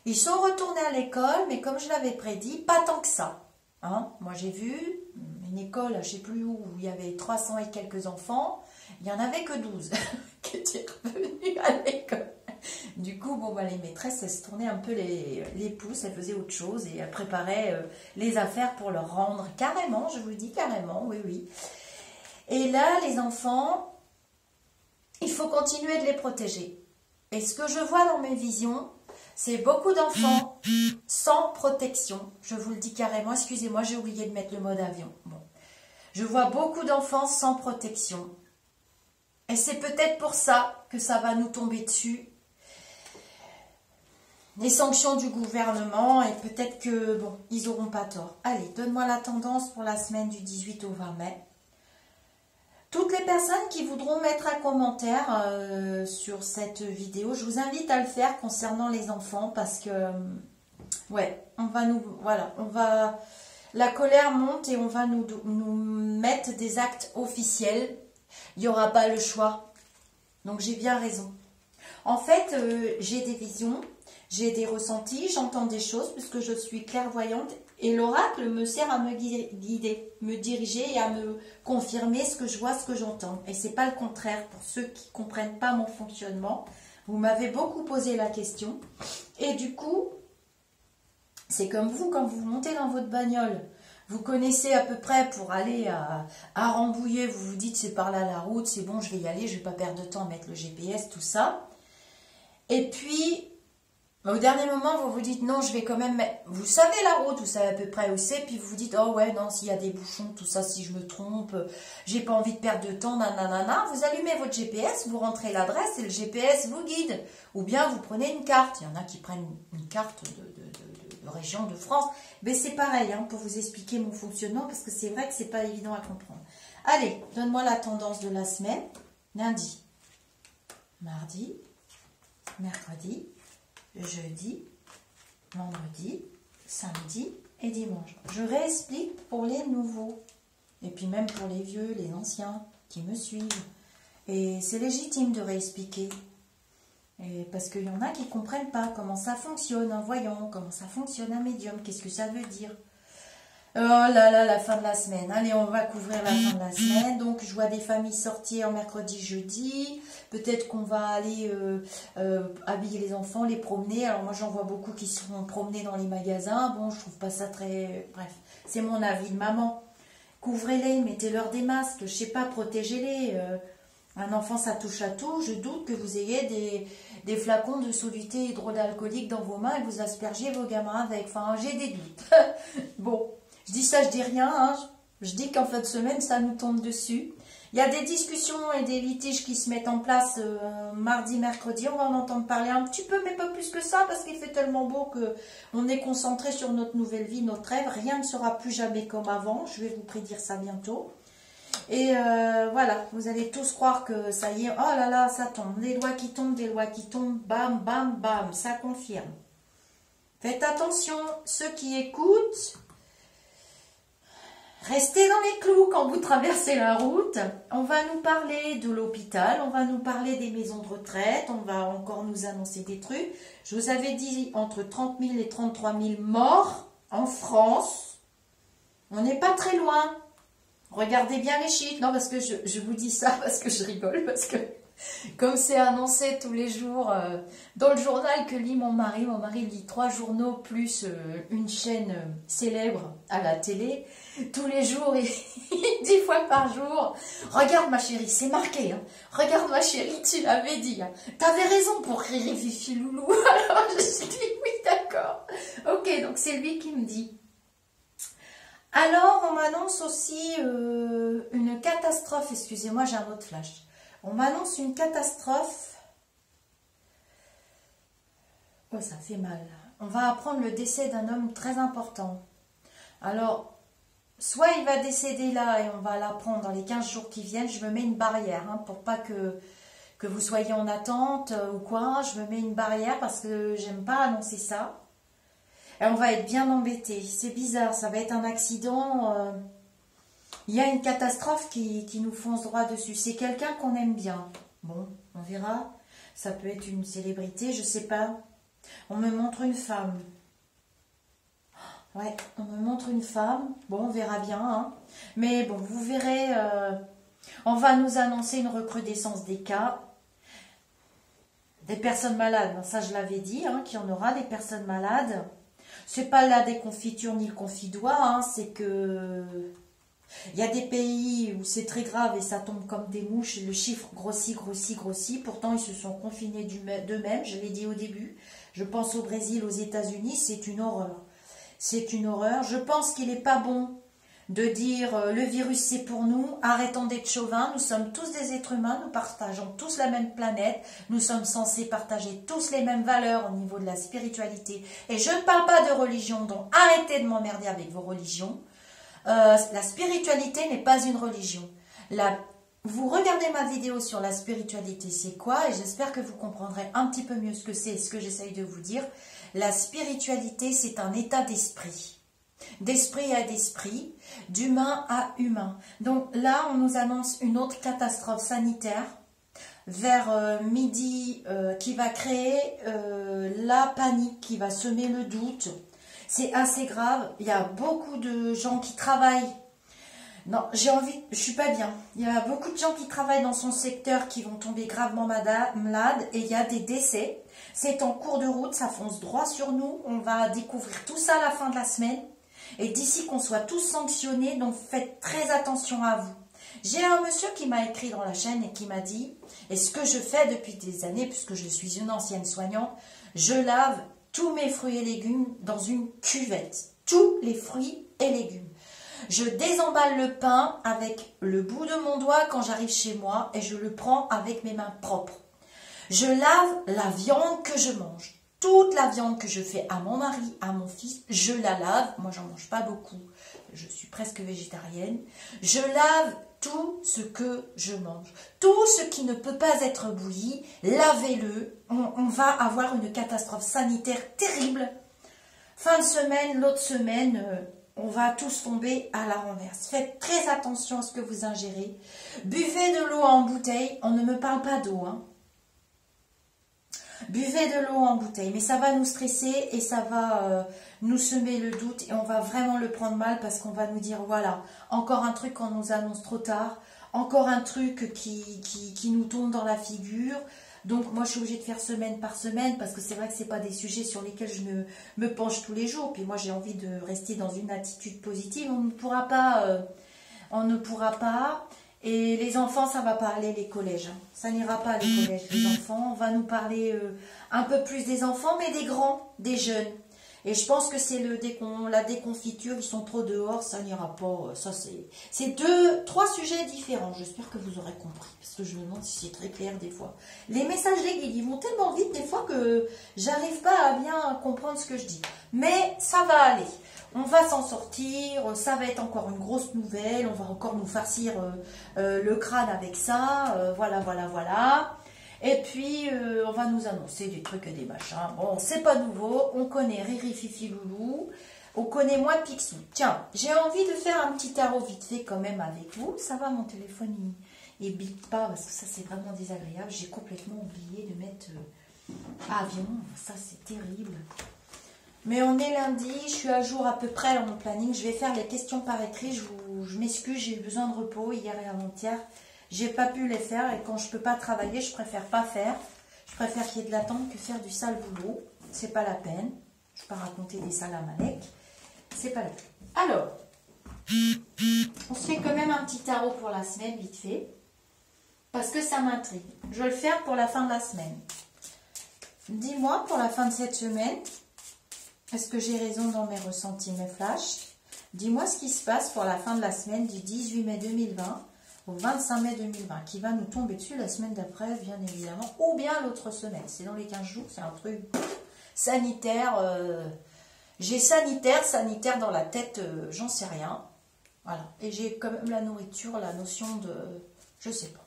Ils sont retournés à l'école, mais comme je l'avais prédit, pas tant que ça. Hein. Moi, j'ai vu une école, je ne sais plus où il y avait 300 et quelques enfants. Il n'y en avait que 12 qui étaient revenus à l'école. Du coup, bon, bah, les maîtresses, elles se tournaient un peu les pouces, elles faisaient autre chose et elles préparaient les affaires pour leur rendre. Carrément, je vous le dis, carrément, oui, oui. Et là, les enfants, il faut continuer de les protéger. Et ce que je vois dans mes visions, c'est beaucoup d'enfants sans protection. Je vous le dis carrément, excusez-moi, j'ai oublié de mettre le mode avion. Bon. Je vois beaucoup d'enfants sans protection. Et c'est peut-être pour ça que ça va nous tomber dessus. Les sanctions du gouvernement, et peut-être que, bon, ils n'auront pas tort. Allez, donne-moi la tendance pour la semaine du 18 au 20 mai. Toutes les personnes qui voudront mettre un commentaire sur cette vidéo, je vous invite à le faire concernant les enfants parce que, ouais, la colère monte et on va nous mettre des actes officiels. Il n'y aura pas le choix. Donc j'ai bien raison. En fait, j'ai des visions, j'ai des ressentis, j'entends des choses puisque je suis clairvoyante. Et l'oracle me sert à me guider, me diriger et à me confirmer ce que je vois, ce que j'entends. Et ce n'est pas le contraire pour ceux qui ne comprennent pas mon fonctionnement. Vous m'avez beaucoup posé la question. Et du coup, c'est comme vous, quand vous montez dans votre bagnole, vous connaissez à peu près pour aller à Rambouillet, vous vous dites c'est par là la route, c'est bon, je vais y aller, je ne vais pas perdre de temps à mettre le GPS, tout ça. Et puis, au dernier moment, vous vous dites non, je vais quand même mettre... Vous savez la route, vous savez à peu près où c'est, puis vous vous dites oh ouais, non, s'il y a des bouchons, tout ça, si je me trompe, j'ai pas envie de perdre de temps, nanana. Vous allumez votre GPS, vous rentrez l'adresse et le GPS vous guide. Ou bien vous prenez une carte. Il y en a qui prennent une carte de région de France. Mais c'est pareil, hein, pour vous expliquer mon fonctionnement, parce que c'est vrai que c'est pas évident à comprendre. Allez, donne-moi la tendance de la semaine. Lundi, mardi, mercredi, jeudi, vendredi, samedi et dimanche. Je réexplique pour les nouveaux. Et puis même pour les vieux, les anciens qui me suivent. Et c'est légitime de réexpliquer. Et parce qu'il y en a qui ne comprennent pas comment ça fonctionne un voyant, comment ça fonctionne un médium, qu'est-ce que ça veut dire. Oh là là, la fin de la semaine. Allez, on va couvrir la fin de la semaine. Donc, je vois des familles sortir mercredi, jeudi. Peut-être qu'on va aller habiller les enfants, les promener. Alors, moi, j'en vois beaucoup qui seront promenés dans les magasins. Bon, je trouve pas ça très... Bref, c'est mon avis de maman. Couvrez-les, mettez-leur des masques. Je sais pas, protégez-les. Un enfant, ça touche à tout. Je doute que vous ayez des flacons de soluté hydroalcoolique dans vos mains et que vous aspergez vos gamins avec. Enfin, j'ai des doutes. Bon. Je dis ça, je dis rien, hein. Je dis qu'en fin de semaine, ça nous tombe dessus. Il y a des discussions et des litiges qui se mettent en place mardi, mercredi. On va en entendre parler un petit peu, mais pas plus que ça, parce qu'il fait tellement beau qu'on est concentré sur notre nouvelle vie, notre rêve. Rien ne sera plus jamais comme avant. Je vais vous prédire ça bientôt. Et voilà, vous allez tous croire que ça y est. Oh là là, ça tombe. Des lois qui tombent, des lois qui tombent. Bam, bam, bam. Ça confirme. Faites attention, ceux qui écoutent... Restez dans les clous quand vous traversez la route. On va nous parler de l'hôpital, on va nous parler des maisons de retraite, on va encore nous annoncer des trucs. Je vous avais dit entre 30 000 et 33 000 morts en France. On n'est pas très loin. Regardez bien les chiffres. Non, parce que je vous dis ça parce que je rigole, parce que comme c'est annoncé tous les jours dans le journal que lit mon mari lit 3 journaux plus une chaîne célèbre à la télé, tous les jours, et 10 fois par jour. Regarde ma chérie, c'est marqué, hein. Regarde ma chérie, tu l'avais dit, hein. T'avais raison pour rire Fifi Loulou. Alors je me suis dit oui, d'accord. Ok, donc c'est lui qui me dit. Alors on m'annonce aussi une catastrophe, excusez-moi j'ai un autre flash. On m'annonce une catastrophe. Oh, ça fait mal. On va apprendre le décès d'un homme très important. Alors, soit il va décéder là et on va l'apprendre dans les 15 jours qui viennent. Je me mets une barrière hein, pour pas que vous soyez en attente ou quoi. Je me mets une barrière parce que j'aime pas annoncer ça. Et on va être bien embêté. C'est bizarre, ça va être un accident... Il y a une catastrophe qui nous fonce droit dessus. C'est quelqu'un qu'on aime bien. Bon, on verra. Ça peut être une célébrité, je sais pas. On me montre une femme. Ouais, on me montre une femme. Bon, on verra bien. Hein. Mais bon, vous verrez, On va nous annoncer une recrudescence des cas. Des personnes malades, ça je l'avais dit, hein, qu'il y en aura des personnes malades. C'est pas la déconfiture ni le confidoigt, hein, c'est que il y a des pays où c'est très grave et ça tombe comme des mouches, le chiffre grossit, grossit, grossit. Pourtant, ils se sont confinés d'eux-mêmes, je l'ai dit au début. Je pense au Brésil, aux États-Unis, c'est une horreur. C'est une horreur. Je pense qu'il n'est pas bon de dire le virus c'est pour nous, arrêtons d'être chauvins, nous sommes tous des êtres humains, nous partageons tous la même planète, nous sommes censés partager tous les mêmes valeurs au niveau de la spiritualité. Et je ne parle pas de religion, donc arrêtez de m'emmerder avec vos religions. La spiritualité n'est pas une religion. Vous regardez ma vidéo sur la spiritualité, c'est quoi? Et j'espère que vous comprendrez un petit peu mieux ce que c'est et ce que j'essaye de vous dire. La spiritualité, c'est un état d'esprit. D'esprit à d'esprit, d'humain à humain. Donc là, on nous annonce une autre catastrophe sanitaire vers midi qui va créer la panique, qui va semer le doute. C'est assez grave. Il y a beaucoup de gens qui travaillent. Non, je suis pas bien. Il y a beaucoup de gens qui travaillent dans son secteur qui vont tomber gravement malades et il y a des décès. C'est en cours de route, ça fonce droit sur nous. On va découvrir tout ça à la fin de la semaine. Et d'ici qu'on soit tous sanctionnés, donc faites très attention à vous. J'ai un monsieur qui m'a écrit dans la chaîne et qui m'a dit, et ce que je fais depuis des années, puisque je suis une ancienne soignante, je lave tous mes fruits et légumes dans une cuvette. Tous les fruits et légumes. Je désemballe le pain avec le bout de mon doigt quand j'arrive chez moi et je le prends avec mes mains propres. Je lave la viande que je mange. Toute la viande que je fais à mon mari, à mon fils, je la lave. Moi, j'en mange pas beaucoup. Je suis presque végétarienne. Je lave tout ce que je mange. Tout ce qui ne peut pas être bouilli, lavez-le. On va avoir une catastrophe sanitaire terrible. Fin de semaine, l'autre semaine, on va tous tomber à la renverse. Faites très attention à ce que vous ingérez. Buvez de l'eau en bouteille. On ne me parle pas d'eau, hein. Buvez de l'eau en bouteille, mais ça va nous stresser et ça va nous semer le doute et on va vraiment le prendre mal parce qu'on va nous dire voilà, encore un truc qu'on nous annonce trop tard, encore un truc qui nous tombe dans la figure. Donc moi je suis obligée de faire semaine par semaine parce que c'est vrai que ce n'est pas des sujets sur lesquels je me penche tous les jours. Puis moi j'ai envie de rester dans une attitude positive. On ne pourra pas. Et les enfants, ça ne va pas aller les collèges. Ça n'ira pas les collèges, les enfants. On va nous parler un peu plus des enfants, mais des grands, des jeunes. Et je pense que c'est la déconfiture, ils sont trop dehors, ça n'ira pas. Ça, c'est trois sujets différents. J'espère que vous aurez compris. Parce que je me demande si c'est très clair des fois. Les messages les guides, ils vont tellement vite des fois que j'arrive pas à bien comprendre ce que je dis. Mais ça va aller. On va s'en sortir, ça va être encore une grosse nouvelle, on va encore nous farcir le crâne avec ça, voilà. Et puis, on va nous annoncer des trucs et des machins. Bon, c'est pas nouveau, on connaît Riri, Fifi, Loulou, on connaît moi Picsou. Tiens, j'ai envie de faire un petit tarot vite fait quand même avec vous. Ça va, mon téléphone, il bip pas, parce que ça, c'est vraiment désagréable. J'ai complètement oublié de mettre avion, ça, c'est terrible. Mais on est lundi, je suis à jour à peu près dans mon planning. Je vais faire les questions par écrit. Je m'excuse, j'ai eu besoin de repos hier et avant-hier. J'ai pas pu les faire et quand je peux pas travailler, je préfère pas faire. Je préfère qu'il y ait de l'attente que faire du sale boulot. C'est pas la peine. Je vais pas raconter des salamalek. C'est pas la peine. Alors, on se fait quand même un petit tarot pour la semaine, vite fait. Parce que ça m'intrigue. Je vais le faire pour la fin de la semaine. Dis-moi, pour la fin de cette semaine, est-ce que j'ai raison dans mes ressentis, mes flashs? Dis-moi ce qui se passe pour la fin de la semaine du 18 mai 2020 au 25 mai 2020, qui va nous tomber dessus la semaine d'après, bien évidemment, ou bien l'autre semaine. C'est dans les 15 jours, c'est un truc sanitaire. J'ai sanitaire dans la tête, j'en sais rien. Voilà. Et j'ai quand même la nourriture, la notion de... Je sais pas.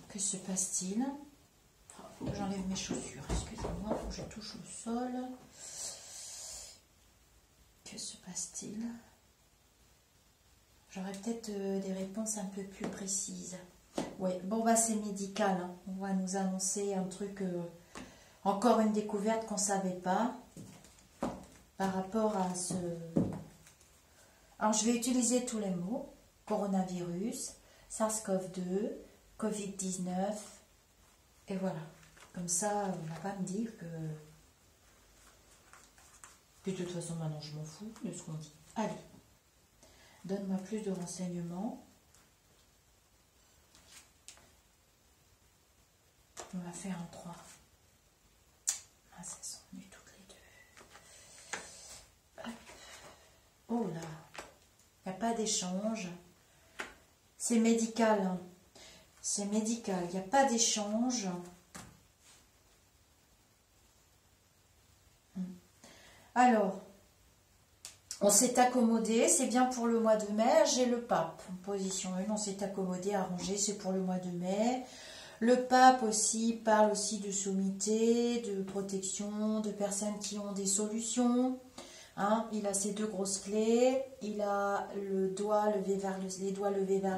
Que se passe-t-il? Faut que j'enlève mes chaussures, excusez-moi, faut que je touche le sol. Que se passe-t-il? J'aurais peut-être des réponses un peu plus précises. Oui, bon bah c'est médical, hein. On va nous annoncer un truc, encore une découverte qu'on ne savait pas, par rapport Alors, je vais utiliser tous les mots. Coronavirus, SARS-CoV-2, Covid-19. Et voilà. Comme ça, on ne va pas me dire que... Puis de toute façon, maintenant, je m'en fous de ce qu'on dit. Allez. Donne-moi plus de renseignements. On va faire en 3. Ah, ça sont venues toutes les deux. Hop. Oh là. Il n'y a pas d'échange. C'est médical. Hein. C'est médical. Il n'y a pas d'échange. Alors, on s'est accommodé. C'est bien pour le mois de mai. J'ai le pape en position 1. On s'est accommodé, arrangé. C'est pour le mois de mai. Le pape aussi parle aussi de sommité, de protection, de personnes qui ont des solutions. Hein, il a ses deux grosses clés, il a les doigts levés vers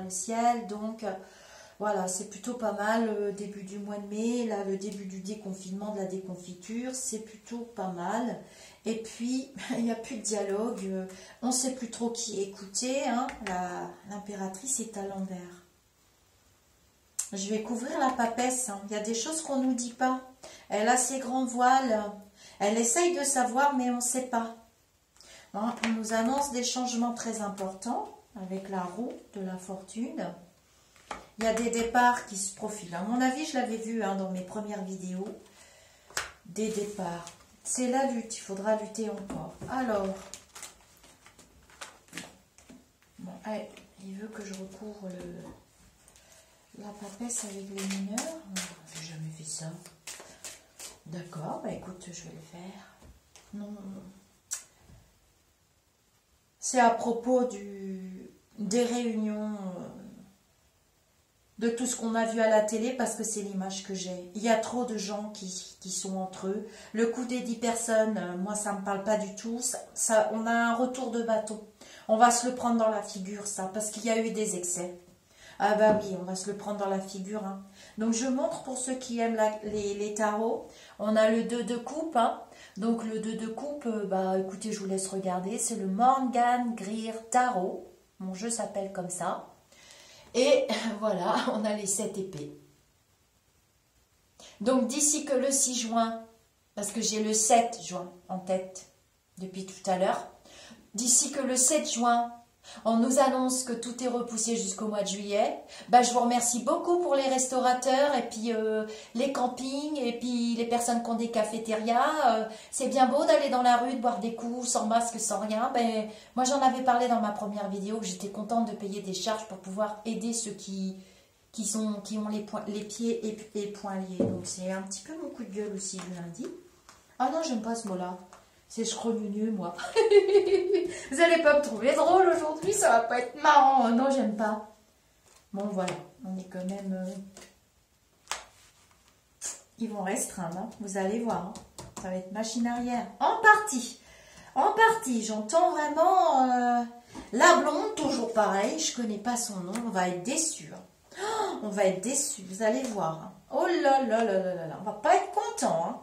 le ciel, donc voilà, c'est plutôt pas mal. Le début du mois de mai, là, le début du déconfinement, de la déconfiture, c'est plutôt pas mal. Et puis, il n'y a plus de dialogue, on ne sait plus trop qui écouter, hein, l'impératrice est à l'envers. Je vais couvrir la papesse, hein. Il y a des choses qu'on ne nous dit pas. Elle a ses grands voiles, elle essaye de savoir, mais on ne sait pas. On nous annonce des changements très importants avec la roue de la fortune. Il y a des départs qui se profilent. À mon avis, je l'avais vu hein, dans mes premières vidéos. Des départs. C'est la lutte, il faudra lutter encore. Alors, bon, allez, il veut que je recouvre la papesse avec les mineurs. J'ai jamais fait ça. D'accord, bah écoute, je vais le faire. Non. C'est à propos des réunions, de tout ce qu'on a vu à la télé, parce que c'est l'image que j'ai. Il y a trop de gens qui sont entre eux. Le coup des 10 personnes, moi ça ne me parle pas du tout. On a un retour de bâton. On va se le prendre dans la figure, ça, parce qu'il y a eu des excès. Ah bah oui, on va se le prendre dans la figure. Hein. Donc je montre pour ceux qui aiment les tarots. On a le 2 de coupe. Hein. Donc le 2 de coupe, bah écoutez, je vous laisse regarder. C'est le Morgan Greer Tarot. Mon jeu s'appelle comme ça. Et voilà, on a les 7 épées. Donc d'ici que le 6 juin, parce que j'ai le 7 juin en tête depuis tout à l'heure. D'ici que le 7 juin, on nous annonce que tout est repoussé jusqu'au mois de juillet. Bah, je vous remercie beaucoup pour les restaurateurs et puis les campings et puis les personnes qui ont des cafétérias. C'est bien beau d'aller dans la rue, de boire des coups sans masque, sans rien. Ben, moi, j'en avais parlé dans ma première vidéo que j'étais contente de payer des charges pour pouvoir aider ceux qui ont les pieds et les poings liés. Donc, c'est un petit peu mon coup de gueule aussi le lundi. Ah non, j'aime pas ce mot-là. C'est chrogneux, moi. Vous allez pas me trouver drôle aujourd'hui, ça va pas être marrant. Non, j'aime pas. Bon, voilà, on est quand même... Ils vont restreindre, hein. Vous allez voir. Hein. Ça va être machine arrière. En partie. En partie, j'entends vraiment... La blonde, toujours pareil, je connais pas son nom, on va être déçus. Hein. Oh, on va être déçus, vous allez voir. Hein. Oh là là là là là là, on va pas être content. Hein.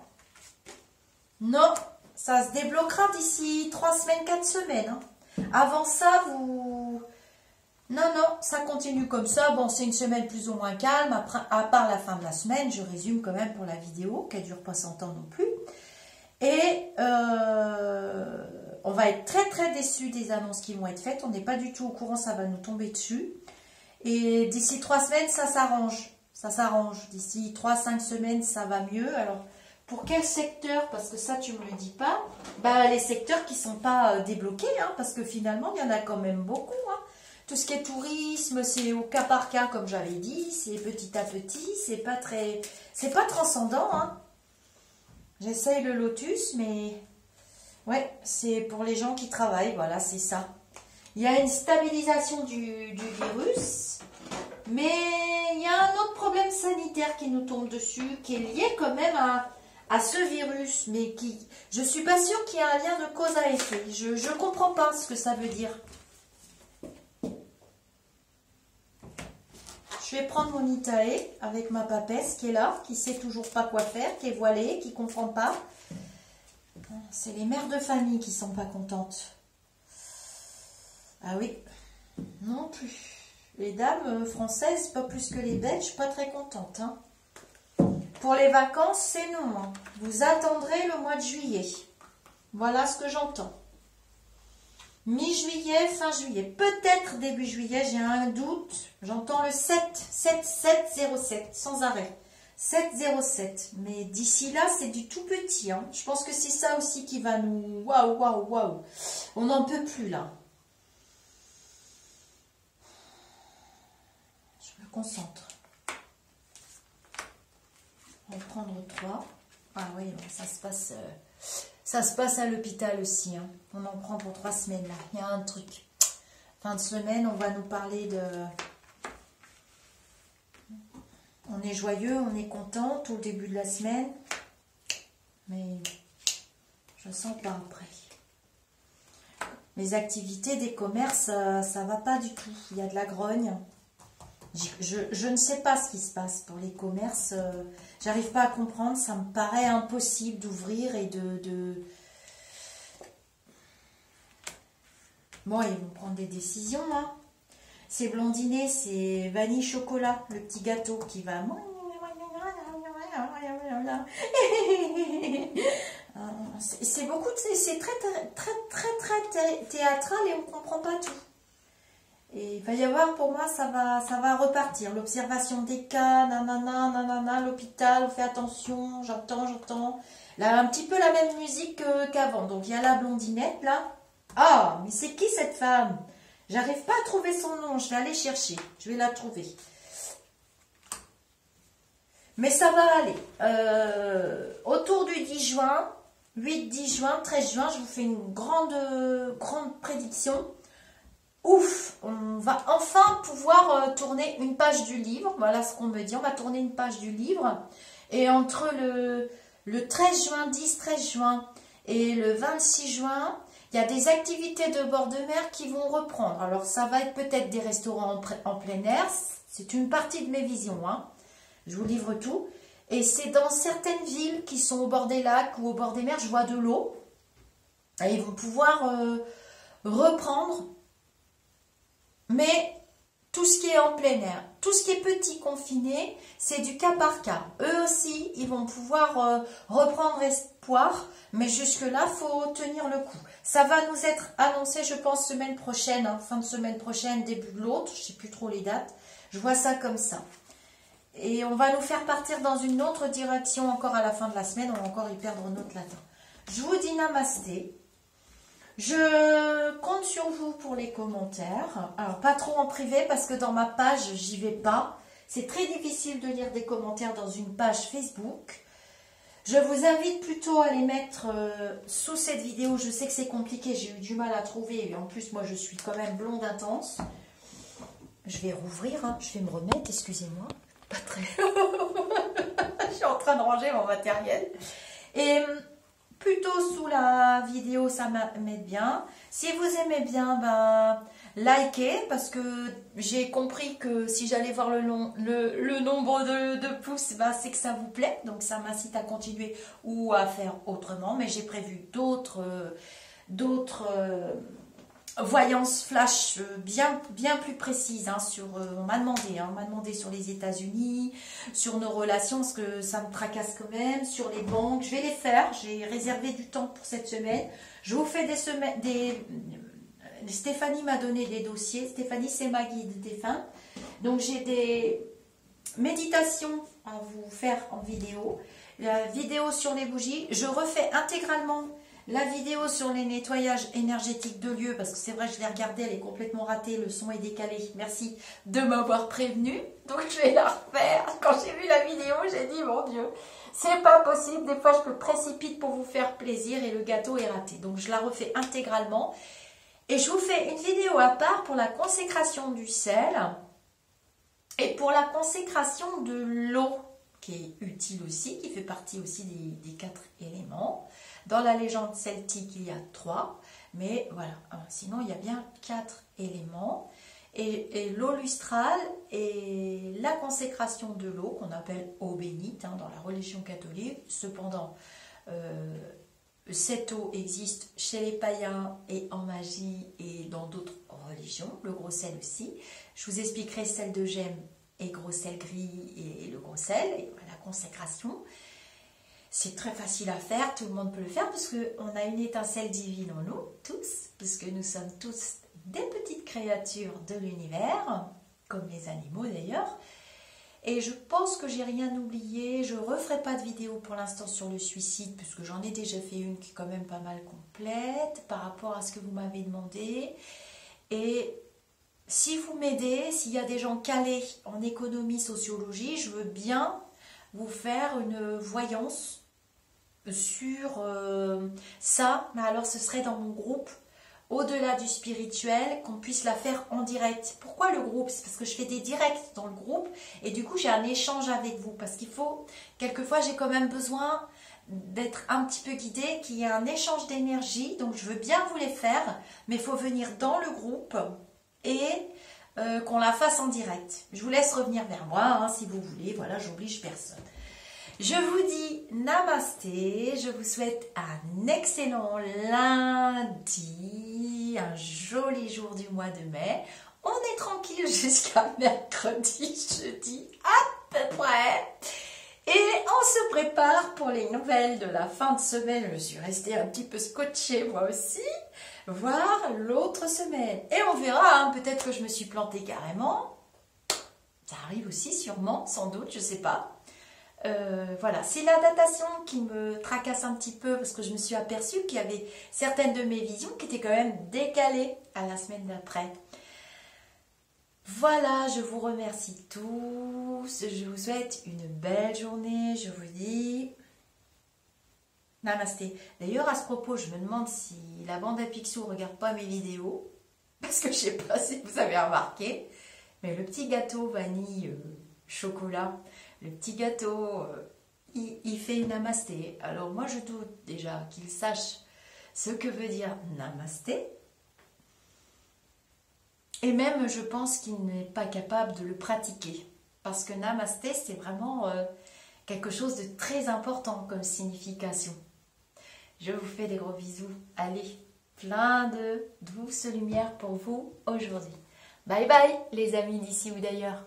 Non. Ça se débloquera d'ici 3 semaines, 4 semaines. Hein. Avant ça, vous... Non, ça continue comme ça. Bon, c'est une semaine plus ou moins calme. Après, à part la fin de la semaine, je résume quand même pour la vidéo, qui ne dure pas 100 ans non plus. Et on va être très très déçus des annonces qui vont être faites. On n'est pas du tout au courant, ça va nous tomber dessus. Et d'ici 3 semaines, ça s'arrange. Ça s'arrange. D'ici 3-5 semaines, ça va mieux. Alors... Pour quel secteur? Parce que ça, tu ne me le dis pas. Bah, les secteurs qui ne sont pas débloqués, hein, parce que finalement, il y en a quand même beaucoup. Hein. Tout ce qui est tourisme, c'est au cas par cas, comme j'avais dit. C'est petit à petit. C'est pas transcendant. Hein. J'essaye le lotus, mais... Ouais, c'est pour les gens qui travaillent. Voilà, c'est ça. Il y a une stabilisation du virus. Mais il y a un autre problème sanitaire qui nous tombe dessus, qui est lié quand même à ce virus, mais qui, je ne suis pas sûre qu'il y ait un lien de cause à effet. Je ne comprends pas ce que ça veut dire. Je vais prendre mon Itae avec ma papesse qui est là, qui ne sait toujours pas quoi faire, qui est voilée, qui ne comprend pas. C'est les mères de famille qui ne sont pas contentes. Ah oui, non plus. Les dames françaises, pas plus que les Belges, je suis pas très contente. Hein. Pour les vacances, c'est non. Hein. Vous attendrez le mois de juillet. Voilà ce que j'entends. Mi-juillet, fin juillet. Peut-être début juillet, j'ai un doute. J'entends le 707, sans arrêt. 707. Mais d'ici là, c'est du tout petit. Hein. Je pense que c'est ça aussi qui va nous... Waouh, waouh, waouh. On n'en peut plus là. Je me concentre. On va prendre 3. Ah oui, ça se passe à l'hôpital aussi. Hein. On en prend pour 3 semaines là. Il y a un truc. Fin de semaine, on va nous parler de... On est joyeux, on est content tout le début de la semaine. Mais je sens pas après. Les activités des commerces, ça va pas du tout. Il y a de la grogne. Je ne sais pas ce qui se passe pour les commerces. J'arrive pas à comprendre. Ça me paraît impossible d'ouvrir et de... Bon, ils vont prendre des décisions. Hein. C'est blondiné, c'est vanille chocolat, le petit gâteau qui va... C'est beaucoup, c'est très théâtral et on ne comprend pas tout. Et il va y avoir, pour moi, ça va repartir. L'observation des cas, nanana, l'hôpital, on fait attention, j'entends. Là, un petit peu la même musique qu'avant. Donc, il y a la blondinette, là. Ah, mais c'est qui cette femme? J'arrive pas à trouver son nom, je vais aller chercher. Je vais la trouver. Mais ça va aller. Autour du 10 juin, 8, 10 juin, 13 juin, je vous fais une grande prédiction. Ouf, on va enfin pouvoir tourner une page du livre. Voilà ce qu'on me dit, on va tourner une page du livre. Et entre le 13 juin, 10-13 juin et le 26 juin, il y a des activités de bord de mer qui vont reprendre. Alors ça va être peut-être des restaurants en plein air. C'est une partie de mes visions. Hein. Je vous livre tout. Et c'est dans certaines villes qui sont au bord des lacs ou au bord des mers, je vois de l'eau. Et ils vont pouvoir reprendre. Mais tout ce qui est en plein air, tout ce qui est petit confiné, c'est du cas par cas. Eux aussi, ils vont pouvoir reprendre espoir, mais jusque-là, il faut tenir le coup. Ça va nous être annoncé, je pense, semaine prochaine, hein, fin de semaine prochaine, début de l'autre, je ne sais plus trop les dates. Je vois ça comme ça. Et on va nous faire partir dans une autre direction encore à la fin de la semaine, on va encore y perdre notre latin. Je vous dis namasté. Je compte sur vous pour les commentaires. Alors, pas trop en privé parce que dans ma page, j'y vais pas. C'est très difficile de lire des commentaires dans une page Facebook. Je vous invite plutôt à les mettre sous cette vidéo. Je sais que c'est compliqué, j'ai eu du mal à trouver. Et en plus, moi, je suis quand même blonde intense. Je vais rouvrir, hein. Je vais me remettre, excusez-moi. Pas très... Je suis en train de ranger mon matériel. Et... plutôt sous la vidéo, ça m'aide bien. Si vous aimez bien, ben, likez, parce que j'ai compris que si j'allais voir le nombre de pouces, ben, c'est que ça vous plaît. Donc ça m'incite à continuer ou à faire autrement. Mais j'ai prévu d'autres voyances flash bien plus précises. Hein, on m'a demandé sur les États-Unis, sur nos relations, parce que ça me tracasse quand même, sur les banques. Je vais les faire. J'ai réservé du temps pour cette semaine. Je vous fais Stéphanie m'a donné des dossiers. Stéphanie, c'est ma guide défunt. Donc j'ai des méditations à vous faire en vidéo. La vidéo sur les bougies. Je refais intégralement la vidéo sur les nettoyages énergétiques de lieux, parce que c'est vrai, je l'ai regardée, elle est complètement ratée, le son est décalé. Merci de m'avoir prévenu. Donc je vais la refaire. Quand j'ai vu la vidéo, j'ai dit, mon Dieu, c'est pas possible. Des fois, je me précipite pour vous faire plaisir et le gâteau est raté. Donc je la refais intégralement. Et je vous fais une vidéo à part pour la consécration du sel et pour la consécration de l'eau, qui est utile aussi, qui fait partie aussi des 4 éléments. Dans la légende celtique, il y a 3, mais voilà, sinon il y a bien 4 éléments. Et l'eau lustrale et la consécration de l'eau, qu'on appelle eau bénite dans la religion catholique. Cependant, Cette eau existe chez les païens et en magie et dans d'autres religions, le gros sel aussi. Je vous expliquerai sel de gemme et gros sel gris et le gros sel, et la consécration. C'est très facile à faire, tout le monde peut le faire parce qu'on a une étincelle divine en nous, tous, puisque nous sommes tous des petites créatures de l'univers, comme les animaux d'ailleurs. Et je pense que j'ai rien oublié. Je ne referai pas de vidéo pour l'instant sur le suicide, puisque j'en ai déjà fait une qui est quand même pas mal complète par rapport à ce que vous m'avez demandé. Et si vous m'aidez, s'il y a des gens calés en économie, sociologie, je veux bien vous faire une voyance sur ça. Mais alors ce serait dans mon groupe. Au-delà du spirituel, qu'on puisse la faire en direct. Pourquoi le groupe? C'est parce que je fais des directs dans le groupe et du coup j'ai un échange avec vous. Parce qu'il faut, quelquefois j'ai quand même besoin d'être un petit peu guidée, qu'il y ait un échange d'énergie. Donc je veux bien vous les faire, mais il faut venir dans le groupe et qu'on la fasse en direct. Je vous laisse revenir vers moi hein, si vous voulez. Voilà, j'oblige personne. Je vous dis namasté, je vous souhaite un excellent lundi, un joli jour du mois de mai. On est tranquille jusqu'à mercredi, jeudi, à peu près. Et on se prépare pour les nouvelles de la fin de semaine. Je suis restée un petit peu scotchée moi aussi, voir l'autre semaine. Et on verra, hein, peut-être que je me suis plantée carrément. Ça arrive aussi sûrement, sans doute, je ne sais pas. Voilà, c'est la datation qui me tracasse un petit peu parce que je me suis aperçue qu'il y avait certaines de mes visions qui étaient quand même décalées à la semaine d'après. Voilà, je vous remercie tous, je vous souhaite une belle journée, je vous dis namasté. D'ailleurs, à ce propos, je me demande si la bande à Picsou ne regarde pas mes vidéos, parce que je ne sais pas si vous avez remarqué, mais le petit gâteau vanille chocolat, le petit gâteau, il fait une namasté. Alors moi je doute déjà qu'il sache ce que veut dire namasté. Et même je pense qu'il n'est pas capable de le pratiquer. Parce que namasté c'est vraiment quelque chose de très important comme signification. Je vous fais des gros bisous. Allez, plein de douce lumière pour vous aujourd'hui. Bye bye les amis d'ici ou d'ailleurs.